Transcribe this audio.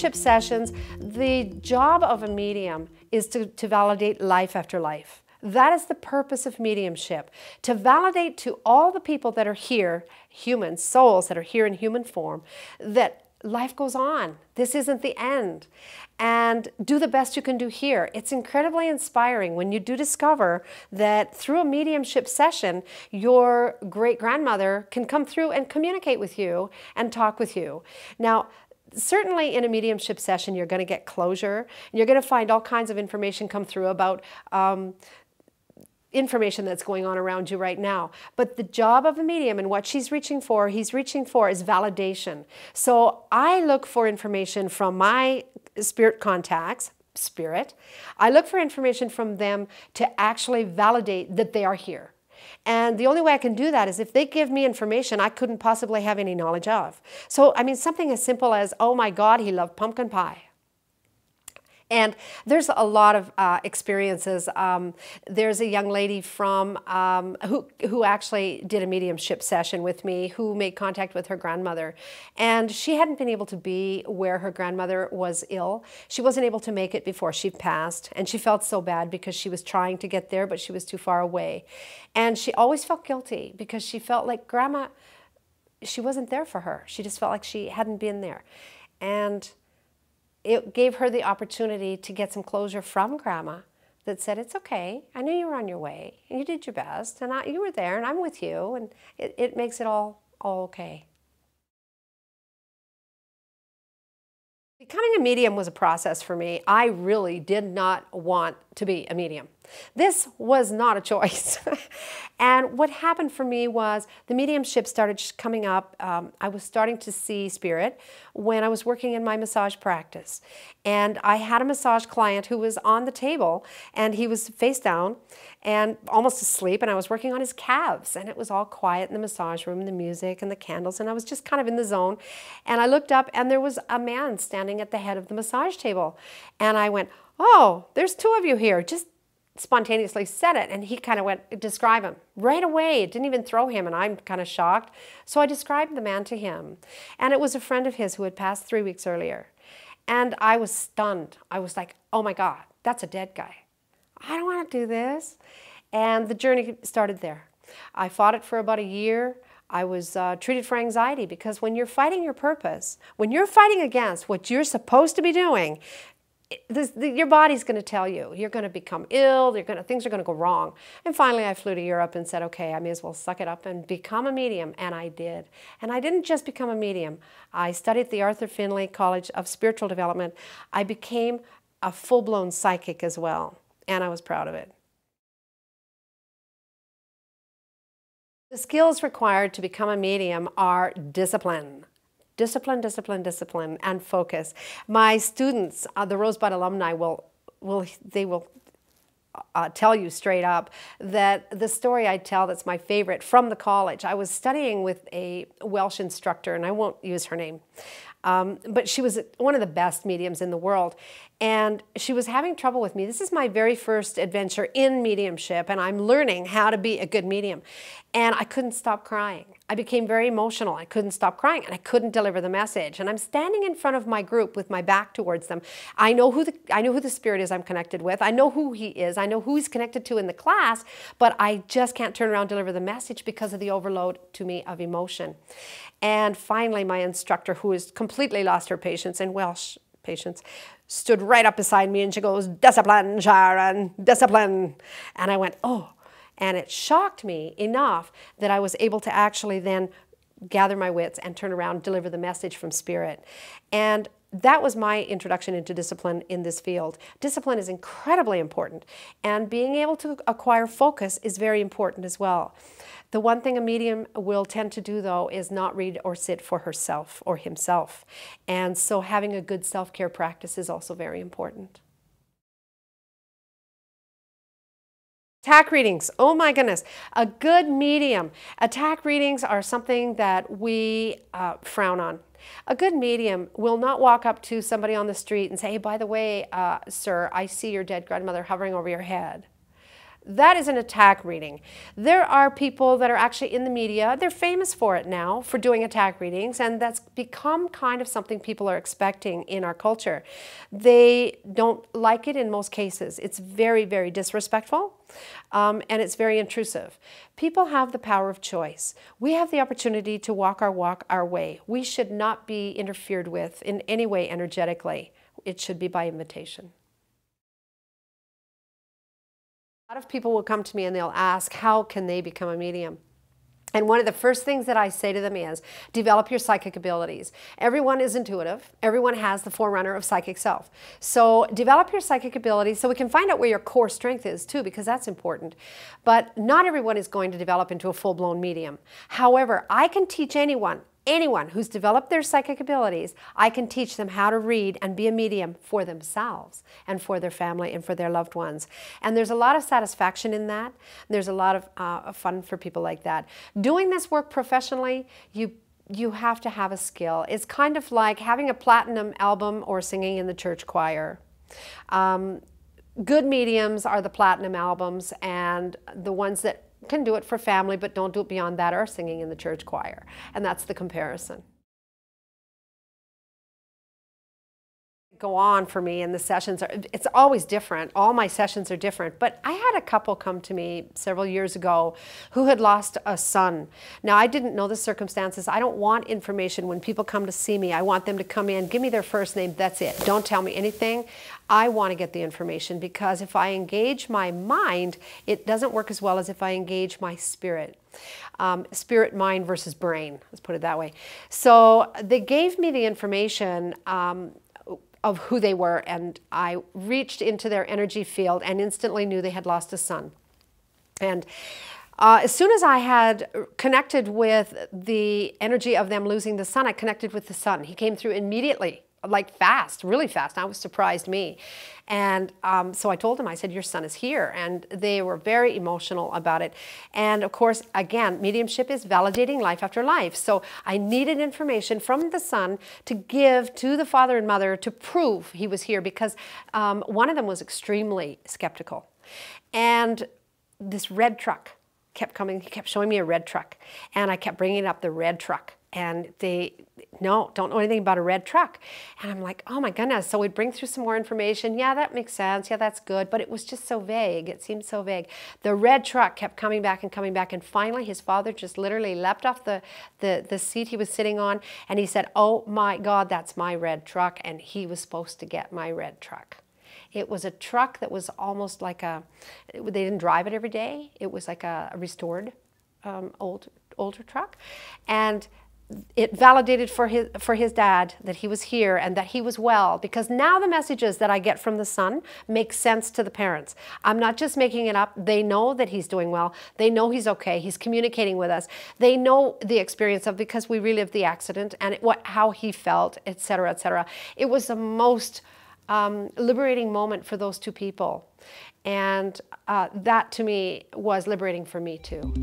mediumship sessions, the job of a medium is to validate life after life. That is the purpose of mediumship, to validate to all the people that are here, humans, souls that are here in human form, that life goes on. This isn't the end. And do the best you can do here. It's incredibly inspiring when you do discover that through a mediumship session, your great-grandmother can come through and communicate with you and talk with you. Now, certainly in a mediumship session, you're going to get closure, and you're going to find all kinds of information come through about information that's going on around you right now. But the job of a medium and what he's reaching for is validation. So I look for information from my spirit contacts, I look for information from them to actually validate that they are here. And the only way I can do that is if they give me information I couldn't possibly have any knowledge of. So, I mean, something as simple as, oh my God, he loved pumpkin pie. And there's a lot of experiences. There's a young lady from who actually did a mediumship session with me, who made contact with her grandmother, and she hadn't been able to be where her grandmother was ill. She wasn't able to make it before she passed, and she felt so bad because she was trying to get there, but she was too far away, and she always felt guilty because she felt like Grandma, she wasn't there for her. She just felt like she hadn't been there, and it gave her the opportunity to get some closure from Grandma that said, it's okay, I knew you were on your way, and you did your best, and you were there, and I'm with you, and it makes it all okay. Becoming a medium was a process for me. I really did not want to be a medium. This was not a choice. And what happened for me was the mediumship started coming up. I was starting to see spirit when I was working in my massage practice. And I had a massage client who was on the table, and he was face down and almost asleep, and I was working on his calves, and it was all quiet in the massage room, the music and the candles, and I was just kind of in the zone. And I looked up, and there was a man standing at the head of the massage table. And I went, oh, there's two of you here. Just spontaneously said it, and he kind of went, describe him. Right away, it didn't even throw him, and I'm kind of shocked. So I described the man to him, and it was a friend of his who had passed 3 weeks earlier. And I was stunned. I was like, oh my God, that's a dead guy. I don't want to do this. And the journey started there. I fought it for about a year. I was treated for anxiety because when you're fighting your purpose, when you're fighting against what you're supposed to be doing, your body's going to tell you. You're going to become ill. Things are going to go wrong. And finally, I flew to Europe and said, okay, I may as well suck it up and become a medium. And I did. And I didn't just become a medium. I studied at the Arthur Findlay College of Spiritual Development. I became a full-blown psychic as well. And I was proud of it. The skills required to become a medium are discipline. Discipline, discipline, discipline, and focus. My students, the Rosebud alumni, will tell you straight up that the story I tell that's my favorite from the college, I was studying with a Welsh instructor, and I won't use her name, but she was one of the best mediums in the world, and she was having trouble with me. This is my very first adventure in mediumship, and I'm learning how to be a good medium, and I couldn't stop crying. I became very emotional. I couldn't stop crying, and I couldn't deliver the message. And I'm standing in front of my group with my back towards them. I know who the spirit is I'm connected with. I know who he is. I know who he's connected to in the class, but I just can't turn around and deliver the message because of the overload to me of emotion. And finally, my instructor, who has completely lost her patience, in Welsh patience, stood right up beside me, and she goes, discipline, Sharyn, discipline. And I went, oh. And it shocked me enough that I was able to actually then gather my wits and turn around and deliver the message from spirit. And that was my introduction into discipline in this field. Discipline is incredibly important, and being able to acquire focus is very important as well. The one thing a medium will tend to do, though, is not read or sit for herself or himself. And so having a good self-care practice is also very important. Attack readings, oh my goodness, a good medium. Attack readings are something that we frown on. A good medium will not walk up to somebody on the street and say, hey, by the way, sir, I see your dead grandmother hovering over your head. That is an attack reading. There are people that are actually in the media, they're famous for it now, for doing attack readings, and that's become kind of something people are expecting in our culture. They don't like it in most cases. It's very, very disrespectful, and it's very intrusive. People have the power of choice. We have the opportunity to walk our way. We should not be interfered with in any way energetically. It should be by invitation. A lot of people will come to me and they'll ask, how can they become a medium? And one of the first things that I say to them is, develop your psychic abilities. Everyone is intuitive. Everyone has the forerunner of psychic self. So develop your psychic abilities so we can find out where your core strength is too, because that's important. But not everyone is going to develop into a full-blown medium. However, I can teach anyone who's developed their psychic abilities, I can teach them how to read and be a medium for themselves and for their family and for their loved ones. And there's a lot of satisfaction in that. There's a lot of fun for people like that. Doing this work professionally, you have to have a skill. It's kind of like having a platinum album or singing in the church choir. Good mediums are the platinum albums, and the ones that can do it for family but don't do it beyond that are singing in the church choir. And that's the comparison. Go on for me, and the sessions it's always different. All my sessions are different, but I had a couple come to me several years ago who had lost a son. Now, I didn't know the circumstances. I don't want information when people come to see me. I want them to come in, give me their first name, that's it. Don't tell me anything. I want to get the information, because if I engage my mind, it doesn't work as well as if I engage my spirit. Spirit, mind versus brain, let's put it that way. So they gave me the information of who they were, and I reached into their energy field and instantly knew they had lost a son. And as soon as I had connected with the energy of them losing the son, I connected with the son. He came through immediately, like fast, really fast. That was surprised me. And so I told him, I said, your son is here. And they were very emotional about it. And of course, again, mediumship is validating life after life. So I needed information from the son to give to the father and mother to prove he was here, because one of them was extremely skeptical. And this red truck kept coming. He kept showing me a red truck. And I kept bringing up the red truck. And they, no, don't know anything about a red truck. And I'm like, oh my goodness. So we'd bring through some more information. Yeah, that makes sense. Yeah, that's good. But it was just so vague. It seemed so vague. The red truck kept coming back and coming back. And finally, his father just literally leapt off the seat he was sitting on. And he said, oh my God, that's my red truck. And he was supposed to get my red truck. It was a truck that was almost like they didn't drive it every day. It was like a restored older truck. And it validated for his dad that he was here and that he was well, because now the messages that I get from the son make sense to the parents. I'm not just making it up. They know that he's doing well. They know he's okay. He's communicating with us. They know the experience of, because we relived the accident and how he felt, etc., etc. It was the most liberating moment for those two people. And that to me was liberating for me too.